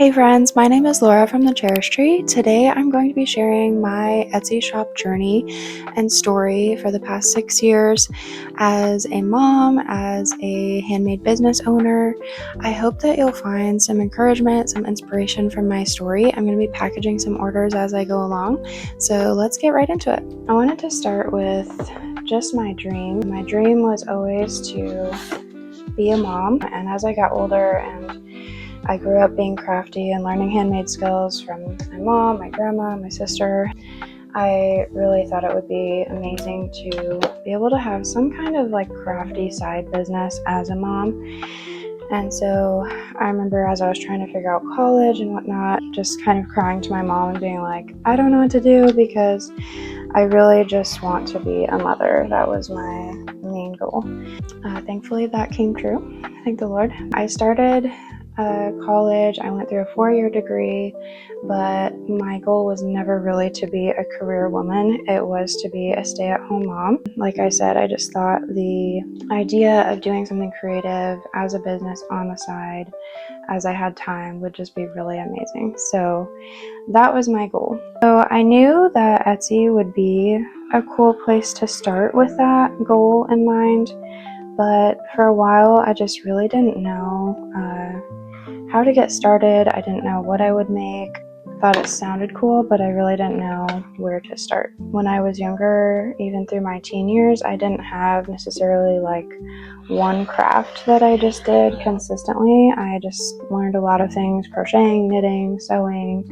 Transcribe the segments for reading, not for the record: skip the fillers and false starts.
Hey friends, my name is Laura from the Cherish Tree. Today I'm going to be sharing my Etsy shop journey and story for the past 6 years as a mom, as a handmade business owner. I hope that you'll find some encouragement, some inspiration from my story. I'm going to be packaging some orders as I go along, so let's get right into it. I wanted to start with just my dream. My dream was always to be a mom, and as I got older and I grew up being crafty and learning handmade skills from my mom, my grandma, my sister. I really thought it would be amazing to be able to have some kind of like crafty side business as a mom. And so I remember as I was trying to figure out college and whatnot, just kind of crying to my mom and being like, I don't know what to do because I really just want to be a mother. That was my main goal. Thankfully that came true. Thank the Lord. I started college. I went through a 4-year degree, but my goal was never really to be a career woman. It was to be a stay-at-home mom. Like I said, I just thought the idea of doing something creative as a business on the side as I had time would just be really amazing. So that was my goal. So I knew that Etsy would be a cool place to start with that goal in mind, but for a while I just really didn't know how to get started. I didn't know what I would make. Thought it sounded cool, but I really didn't know where to start. When I was younger, even through my teen years, I didn't have necessarily like one craft that I just did consistently. I just learned a lot of things: crocheting, knitting, sewing,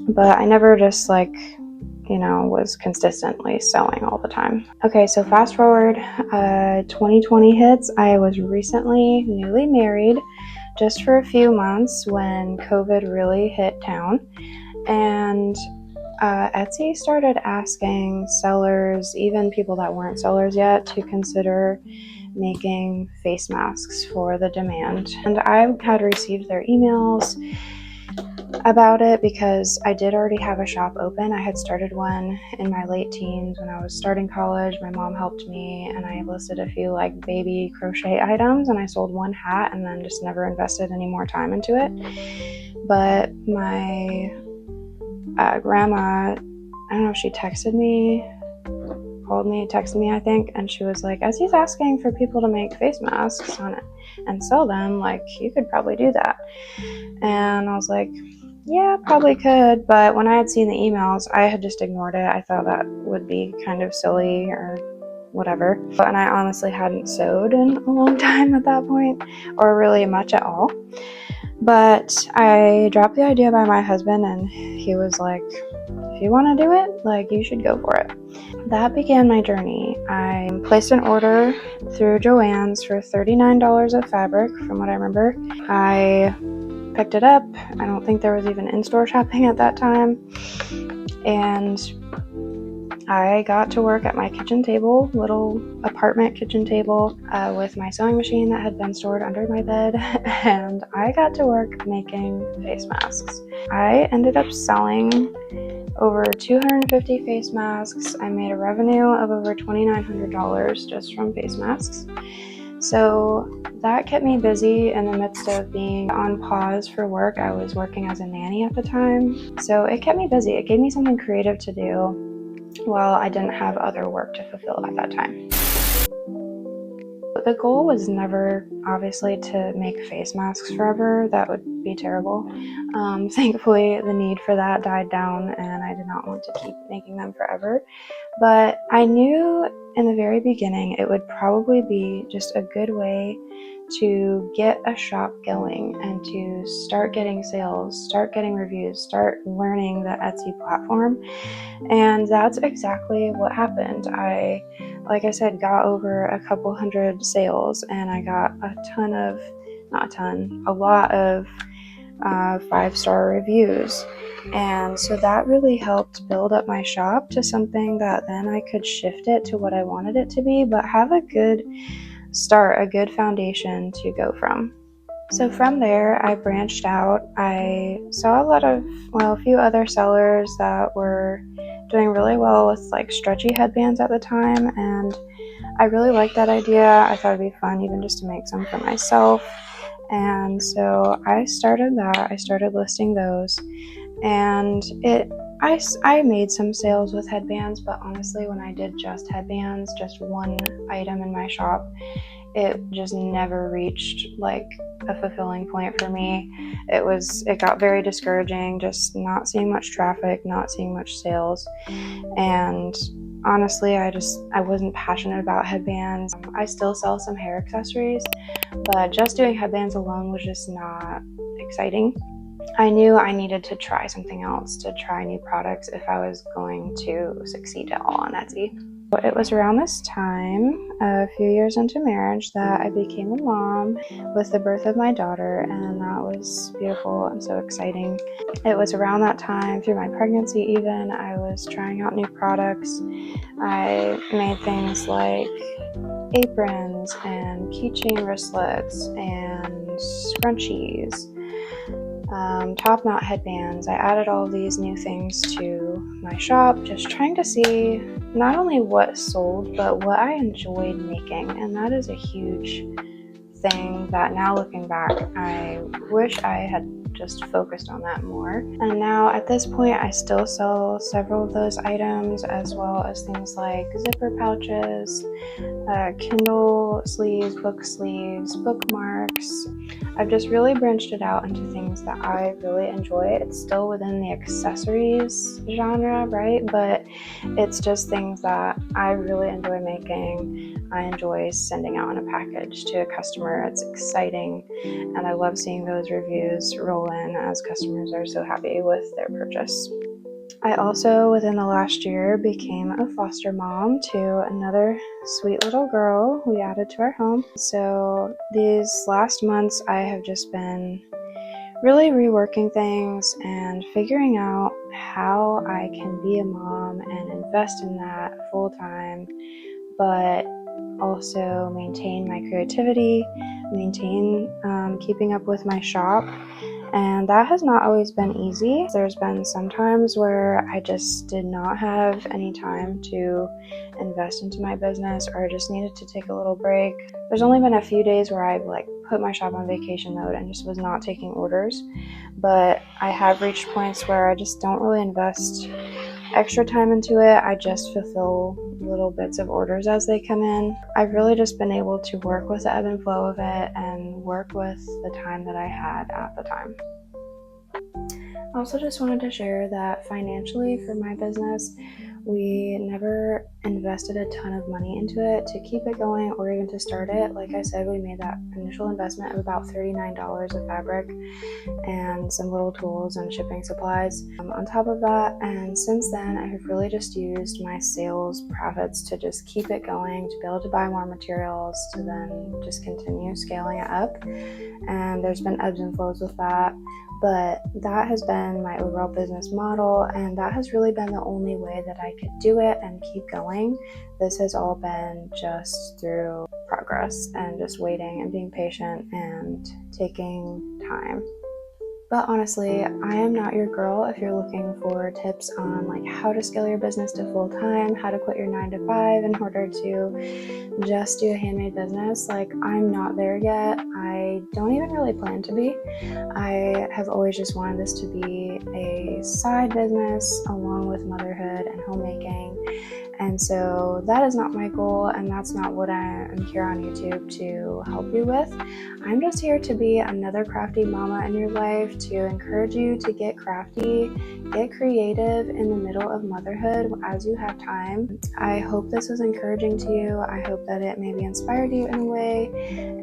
but I never just was consistently sewing all the time. Okay, so fast forward, 2020 hits. I was recently newly married just for a few months when COVID really hit town, and Etsy started asking sellers, even people that weren't sellers yet, to consider making face masks for the demand. And I had received their emails about it because I did already have a shop open. I had started one in my late teens when I was starting college. My mom helped me and I listed a few like baby crochet items, and I sold one hat and then just never invested any more time into it. But my grandma, I don't know if she texted me, texted me I think, and she was like, as he's asking for people to make face masks on it and sell them, like you could probably do that. And I was like, yeah, probably could, but when I had seen the emails, I had just ignored it. I thought that would be kind of silly or whatever. And I honestly hadn't sewed in a long time at that point, or really much at all. But I dropped the idea by my husband, and he was like, if you want to do it, like you should go for it. That began my journey. I placed an order through Joann's for $39 of fabric, from what I remember. I picked it up. I don't think there was even in-store shopping at that time. And I got to work at my kitchen table, little apartment kitchen table, with my sewing machine that had been stored under my bed, and I got to work making face masks. I ended up selling over 250 face masks. I made a revenue of over $2,900 just from face masks. So that kept me busy in the midst of being on pause for work. I was working as a nanny at the time. So it kept me busy. It gave me something creative to do while I didn't have other work to fulfill at that time. The goal was never, obviously, to make face masks forever. That would be terrible. Thankfully, the need for that died down, and I did not want to keep making them forever. But I knew in the very beginning it would probably be just a good way to get a shop going and to start getting sales, start getting reviews, start learning the Etsy platform. And that's exactly what happened. Like I said, got over a couple hundred sales, and I got a lot of 5-star reviews. And so that really helped build up my shop to something that then I could shift it to what I wanted it to be, but have a good start, a good foundation to go from. So from there, I branched out. I saw a few other sellers that were doing really well with like stretchy headbands at the time, and I really liked that idea. I thought it'd be fun even just to make some for myself. And so I started that. I started listing those, and I made some sales with headbands, but honestly, when I did just headbands, just one item in my shop, it just never reached like a fulfilling point for me. It got very discouraging, just not seeing much traffic, not seeing much sales. And honestly, I wasn't passionate about headbands. I still sell some hair accessories, but just doing headbands alone was just not exciting. I knew I needed to try something else, to try new products if I was going to succeed at all on Etsy. It was around this time, a few years into marriage, that I became a mom with the birth of my daughter, and that was beautiful and so exciting. It was around that time, through my pregnancy even, I was trying out new products. I made things like aprons and keychain wristlets and scrunchies, top knot headbands. I added all these new things to my shop, just trying to see not only what sold, but what I enjoyed making. And that is a huge thing that now looking back, I wish I had just focused on that more. And now at this point, I still sell several of those items, as well as things like zipper pouches, Kindle sleeves, bookmarks. I've just really branched it out into things that I really enjoy. It's still within the accessories genre, right? But it's just things that I really enjoy making. I enjoy sending out in a package to a customer. It's exciting, and I love seeing those reviews roll in as customers are so happy with their purchase. I also, within the last year, became a foster mom to another sweet little girl we added to our home. So these last months, I have just been really reworking things and figuring out how I can be a mom and invest in that full time, but also maintain my creativity, maintain keeping up with my shop. And that has not always been easy. There's been some times where I just did not have any time to invest into my business, or I just needed to take a little break. There's only been a few days where I've put my shop on vacation mode and just was not taking orders. But I have reached points where I just don't really invest extra time into it. I just fulfill little bits of orders as they come in. I've really just been able to work with the ebb and flow of it and work with the time that I had at the time. I also just wanted to share that financially for my business, we never invested a ton of money into it to keep it going or even to start it. Like I said, we made that initial investment of about $39 of fabric and some little tools and shipping supplies on top of that. And since then, I have really just used my sales profits to just keep it going, to be able to buy more materials, to then just continue scaling it up. And there's been ebbs and flows with that. But that has been my overall business model, and that has really been the only way that I could do it and keep going. This has all been just through progress and just waiting and being patient and taking time. But honestly, I am not your girl if you're looking for tips on how to scale your business to full time, how to quit your 9-to-5 in order to just do a handmade business. I'm not there yet. I don't even really plan to be. I have always just wanted this to be a side business along with motherhood and homemaking. And so that is not my goal, and that's not what I am here on YouTube to help you with. I'm just here to be another crafty mama in your life, to encourage you to get crafty, get creative in the middle of motherhood as you have time. I hope this was encouraging to you. I hope that it maybe inspired you in a way,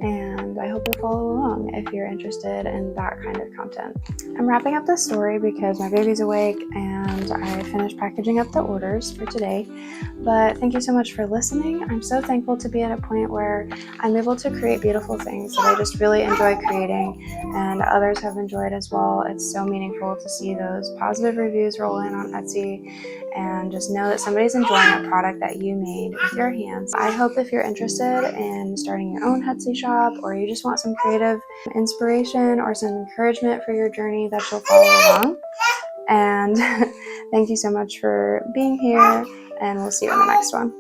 and I hope you'll follow along if you're interested in that kind of content. I'm wrapping up this story because my baby's awake and I finished packaging up the orders for today. But thank you so much for listening. I'm so thankful to be at a point where I'm able to create beautiful things that I just really enjoy creating, and others have enjoyed as well. It's so meaningful to see those positive reviews roll in on Etsy and just know that somebody's enjoying a product that you made with your hands. I hope if you're interested in starting your own Etsy shop, or you just want some creative inspiration or some encouragement for your journey, that you'll follow along. And thank you so much for being here, and we'll see you in the next one.